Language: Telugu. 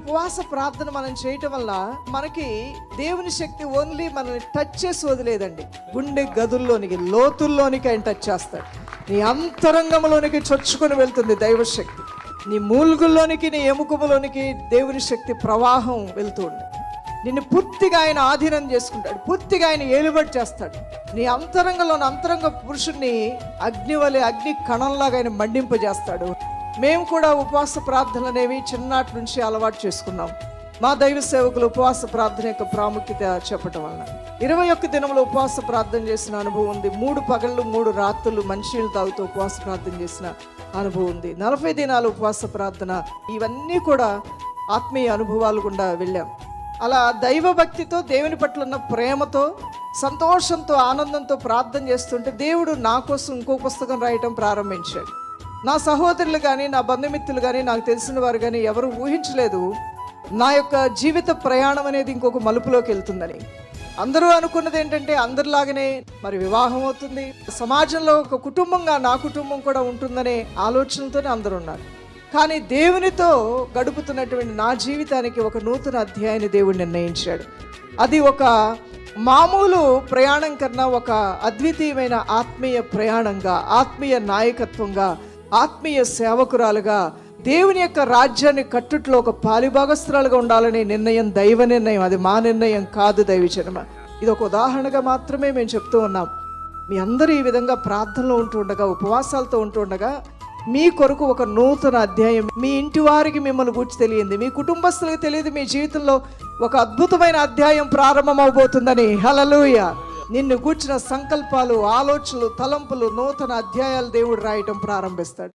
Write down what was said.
ఉపవాస ప్రార్థన మనం చేయటం వల్ల మనకి దేవుని శక్తి ఓన్లీ మనల్ని టచ్ చేసి వదిలేదండి, గుండె గదుల్లోనికి లోతుల్లోనికి ఆయన టచ్ చేస్తాడు. నీ అంతరంగంలోనికి చొచ్చుకొని వెళ్తుంది దైవశక్తి. నీ మూలుగుల్లోనికి, నీ ఎముకములోనికి దేవుని శక్తి ప్రవాహం వెళ్తూ ఉంది. నిన్ను పూర్తిగా ఆయన ఆధీనం చేసుకుంటాడు, పూర్తిగా ఆయన ఏలుబడి చేస్తాడు. నీ అంతరంగంలోని అంతరంగ పురుషుణ్ణి అగ్ని కణంలాగా ఆయన మండింపజేస్తాడు. మేము కూడా ఉపవాస ప్రార్థనలు అనేవి చిన్నటి నుంచి అలవాటు చేసుకున్నాం. మా దైవ సేవకులు ఉపవాస ప్రార్థన యొక్క ప్రాముఖ్యత చెప్పటం వలన 21 దినములు ఉపవాస ప్రార్థన చేసిన అనుభవం ఉంది. 3 పగళ్ళు 3 రాత్రులు మంచినీళ్ళు తాగుతూ ఉపవాస ప్రార్థన చేసిన అనుభవం ఉంది. 40 దినాలు ఉపవాస ప్రార్థన, ఇవన్నీ కూడా ఆత్మీయ అనుభవాలు గుండా వెళ్ళాం. అలా దైవ భక్తితో, దేవుని పట్ల ఉన్న ప్రేమతో, సంతోషంతో, ఆనందంతో ప్రార్థన చేస్తుంటే దేవుడు నా కోసం ఇంకో పుస్తకం రాయటం ప్రారంభించాడు. నా సహోదరులు కానీ, నా బంధుమిత్రులు కానీ, నాకు తెలిసిన వారు కానీ ఎవరు ఊహించలేదు నా యొక్క జీవిత ప్రయాణం అనేది ఇంకొక మలుపులోకి వెళ్తుందని. అందరూ అనుకున్నది ఏంటంటే అందరిలాగానే మరి వివాహం అవుతుంది, సమాజంలో ఒక కుటుంబంగా నా కుటుంబం కూడా ఉంటుందనే ఆలోచనలతోనే అందరూ ఉన్నారు. కానీ దేవునితో గడుపుతున్నటువంటి నా జీవితానికి ఒక నూతన అధ్యాయాన్ని దేవుడు నిర్ణయించాడు. అది ఒక మామూలు ప్రయాణం కన్నా ఒక అద్వితీయమైన ఆత్మీయ ప్రయాణంగా, ఆత్మీయ నాయకత్వంగా, ఆత్మీయ సేవకురాలుగా దేవుని యొక్క రాజ్యాన్ని కట్టుట్లో ఒక పాలిభాగస్తురాలుగా ఉండాలనే నిర్ణయం దైవ నిర్ణయం, అది మా నిర్ణయం కాదు దైవజనమ. ఇది ఒక ఉదాహరణగా మాత్రమే మేము చెప్తూ ఉన్నాం. మీ అందరూ ఈ విధంగా ప్రార్థనలో ఉంటూ ఉండగా, ఉపవాసాలతో ఉంటూ ఉండగా మీ కొరకు ఒక నూతన అధ్యాయం, మీ ఇంటి వారికి మిమ్మల్ని గురించి తెలియంది, మీ కుటుంబస్తులకు తెలియదు, మీ జీవితంలో ఒక అద్భుతమైన అధ్యాయం ప్రారంభమవబోతుందని. హల్లెలూయా. నిన్ను కూర్చిన సంకల్పాలు, ఆలోచనలు, తలంపులు, నూతన అధ్యాయాలు దేవుడు రాయటం ప్రారంభిస్తాడు.